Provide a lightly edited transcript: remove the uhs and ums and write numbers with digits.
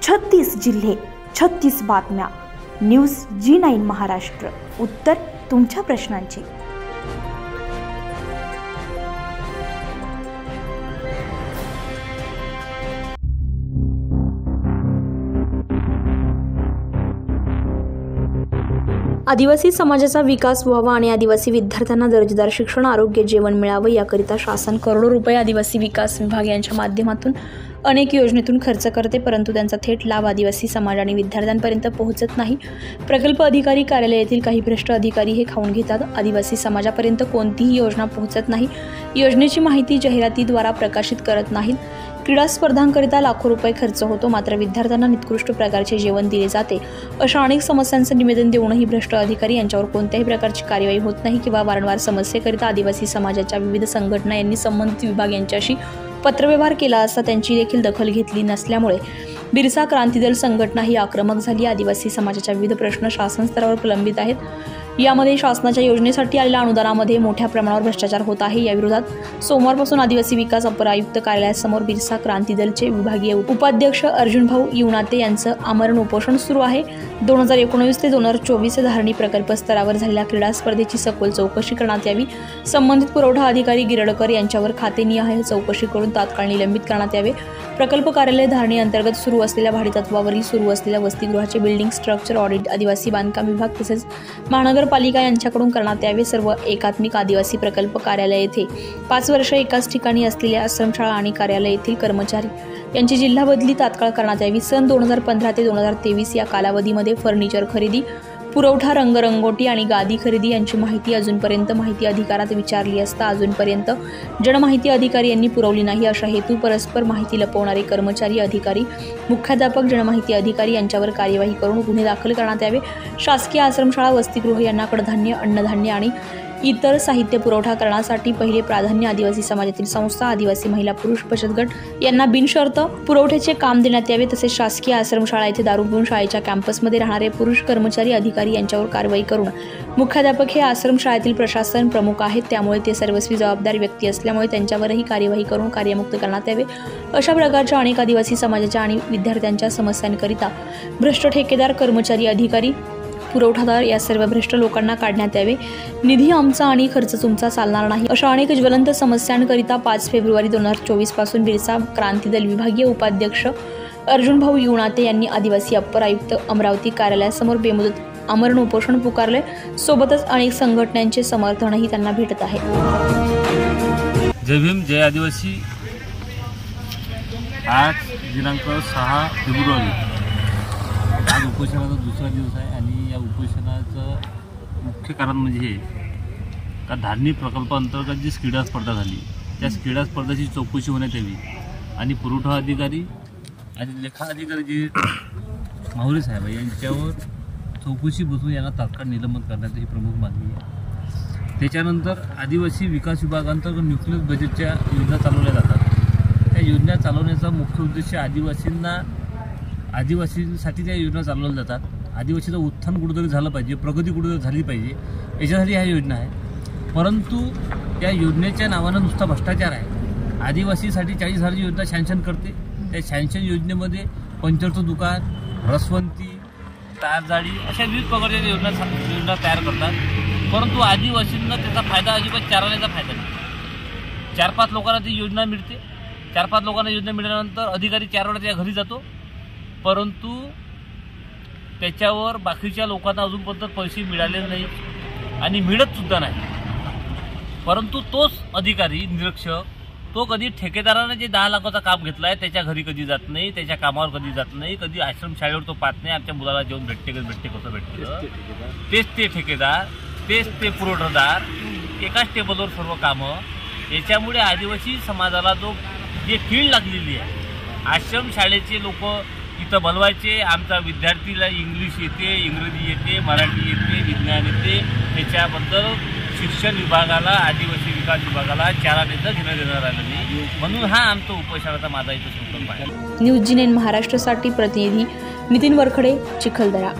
36 जिल्हे, 36 बातम्या. News G9 Maharashtra. उत्तर तुमच्या प्रश्नांचे. आदिवासी समाजाचा विकास व्हावा आणि आदिवासी विद्यार्थ्यांना दर्जेदार शिक्षण, आरोग्य, जेवण मिळावं याकरिता शासन करोडो रुपये आदिवासी विकास विभाग यांच्या माध्यमातून अनेक योजनेतून खर्च करते, परंतु त्यांचा थेट लाभ आदिवासी समाज आणि विद्यार्थ्यांपर्यंत पोहोचत नाही. प्रकल्प अधिकारी कार्यालयातील काही भ्रष्ट अधिकारी हे खाऊन घेतात. आदिवासी समाजापर्यंत कोणतीही योजना पोहोचत नाही. योजनेची माहिती जाहिरातीद्वारा प्रकाशित करत नाहीत. क्रीडा स्पर्धांकरिता लाखो रुपये खर्च होतो, मात्र विद्यार्थ्यांना निकृष्ट प्रकारचे जेवण दिले जाते. अशा अनेक समस्यांचं निवेदन देऊनही भ्रष्ट अधिकारी यांच्यावर कोणत्याही प्रकारची कार्यवाही होत नाही किंवा वारंवार समस्येकरिता आदिवासी समाजाच्या विविध संघटना यांनी संबंधित विभाग यांच्याशी पत्रव्यवहार केला असता त्यांची देखील दखल घेतली नसल्यामुळे बिरसा क्रांती दल संघटना ही आक्रमक झाली. आदिवासी समाजाच्या विविध प्रश्न शासन स्तरावर प्रलंबित आहेत. यामध्ये शासनाच्या योजनेसाठी आलेल्या अनुदानामध्ये मोठ्या प्रमाणावर भ्रष्टाचार होत आहे. या विरोधात सोमवारपासून आदिवासी विकास अपर आयुक्त कार्यालयासमोर बिरसा क्रांती दलचे विभागीय उपाध्यक्ष अर्जुन भाऊ युवनाते यांचं आमरण उपोषण सुरू आहे. 2019 ते 2024 धारणी प्रकल्प स्तरावर झालेल्या क्रीडा स्पर्धेची सखोल चौकशी करण्यात यावी. संबंधित पुरवठा अधिकारी गिरडकर यांच्यावर खातेनिहाय चौकशी करून तात्काळ निलंबित करण्यात यावे. प्रकल्प कार्यालय धारणी अंतर्गत सुरू असलेल्या भाडेतत्वावरील सुरू असलेल्या वसतिगृहाचे बिल्डिंग स्ट्रक्चर ऑडिट आदिवासी बांधकाम विभाग तसेच महानगरपालिका यांच्याकडून करण्यात यावे. सर्व एकात्मिक आदिवासी प्रकल्प कार्यालय येथे 5 वर्ष एकाच ठिकाणी असलेल्या आश्रमशाळा आणि कार्यालय येथील कर्मचारी यांची जिल्हा बदली तात्काळ करण्यात यावी. सन 2015 ते 2023 या कालावधीमध्ये फर्निचर खरेदी, पुरवठा, रंगरंगोटी आणि गादी खरेदी यांची माहिती अजूनपर्यंत माहिती अधिकारात विचारली असता अजूनपर्यंत जनमाहिती अधिकारी यांनी पुरवली नाही. अशा हेतू परस्पर माहिती लपवणारे कर्मचारी, अधिकारी, मुख्याध्यापक, जनमाहिती अधिकारी यांच्यावर कार्यवाही करून गुन्हे दाखल करण्यात यावे. शासकीय आश्रमशाळा, वसतिगृह यांना कडधान्य, अन्नधान्य आणि इतर साहित्य पुरवठा करण्यासाठी पहिले प्राधान्य आदिवासी समाजातील संस्था, आदिवासी महिला पुरुष बचत गट यांना बिनशर्त पुरवठ्याचे काम देण्यात यावे. तसेच शासकीय आश्रमशाळा येथे दारू पिऊन शाळेच्या कॅम्पसमध्ये राहणारे पुरुष कर्मचारी, अधिकारी यांच्यावर कारवाई करून मुख्याध्यापक हे आश्रमशाळेतील प्रशासन प्रमुख आहेत, त्यामुळे ते सर्वस्वी जबाबदार व्यक्ती असल्यामुळे त्यांच्यावरही कार्यवाही करून कार्यमुक्त करण्यात यावे. अशा प्रकारच्या अनेक आदिवासी समाजाच्या आणि विद्यार्थ्यांच्या समस्यांकरिता भ्रष्ट ठेकेदार, कर्मचारी, अधिकारी, पुरवठादार या सर्व भ्रष्ट लोकांना काढण्यात यावे. निधी आमचा आणि खर्च तुमचा चालणार नाही अशा अनेक ज्वलंत समस्यांकरिता 5 फेब्रुवारी 2024 पासून बिरसा क्रांती दल विभागीय उपाध्यक्ष अर्जुन भाऊ युवनाते यांनी आदिवासी अप्पर आयुक्त अमरावती कार्यालयासमोर बेमुदत आमरण उपोषण पुकारले. सोबतच अनेक संघटनांचे समर्थनही त्यांना भेटत आहे. जय भीम, जय आदिवासी. आज दिनांक 6 फेब्रुवारी आज उपोषणाचा दुसरा दिवस आहे आणि या उपोषणाचं मुख्य कारण म्हणजे हे का धारणी प्रकल्पाअंतर्गत जी क्रीडा स्पर्धा झाली त्या क्रीडा स्पर्धेची चौकशी होण्यात यावी आणि पुरवठा अधिकारी आणि लेखा अधिकारी जे माहुले साहेब यांच्यावर चौकशी बसून यांना तात्काळ निलंबन करण्याची ही प्रमुख मागणी आहे. त्याच्यानंतर आदिवासी विकास विभागांतर्गत न्यूक्लियर बजेटच्या योजना चालवल्या जातात. त्या योजना चालवण्याचा मुख्य उद्देश आदिवासींसाठी त्या योजना चालवल्या जातात. आदिवासीचं उत्थान कुठेतरी झालं पाहिजे, प्रगती कुठेतरी झाली पाहिजे याच्यासाठी ह्या योजना आहे. परंतु त्या योजनेच्या नावानं नुसता भ्रष्टाचार आहे. आदिवासीसाठी 40,000 योजना सँक्शन करते. त्या सँक्शन योजनेमध्ये पंक्चरचं दुकान, रसवंती, तारजाळी अशा विविध प्रकारच्या योजना तयार करतात. परंतु आदिवासींना त्याचा फायदा अजिबात चारण्याचा फायदा नाही. 4-5 लोकांना ती योजना मिळते. 4-5 लोकांना योजना मिळाल्यानंतर अधिकारी 4 वेळा त्या घरी जातो, परंतु त्याच्यावर बाकीच्या लोकांना अजूनपर्यंत पैसे मिळाले नाही आणि मिळतसुद्धा नाही. परंतु तोच अधिकारी निरीक्षक तो कधी ठेकेदाराने जे 10 लाखाचा काम घेतला आहे त्याच्या घरी कधी जात नाही, त्याच्या कामावर कधी जात नाही, कधी आश्रमशाळेवर तो पाहत नाही. आमच्या मुलाला जेवण भेटते कसं भेटते. तेच ते ठेकेदार, तेच ते पुरवठादार, एकाच टेबलवर सर्व कामं. याच्यामुळे आदिवासी समाजाला जे कीड लागलेली आहे, आश्रमशाळेचे लोक इथं बोलवायचे, आमचा विद्यार्थीला इंग्लिश येते, इंग्रजी येते, मराठी येते, विज्ञान येते, त्याच्याबद्दल शिक्षण विभागाला, आदिवासी विकास विभागाला चारानेचं घेणं देणार आलं नाही. म्हणून हा आमचा उपोषणाचा माझा इथं संकल्प आहे. न्यूज G9 महाराष्ट्रासाठी प्रतिनिधी नितीन वरखडे, चिखलदरा.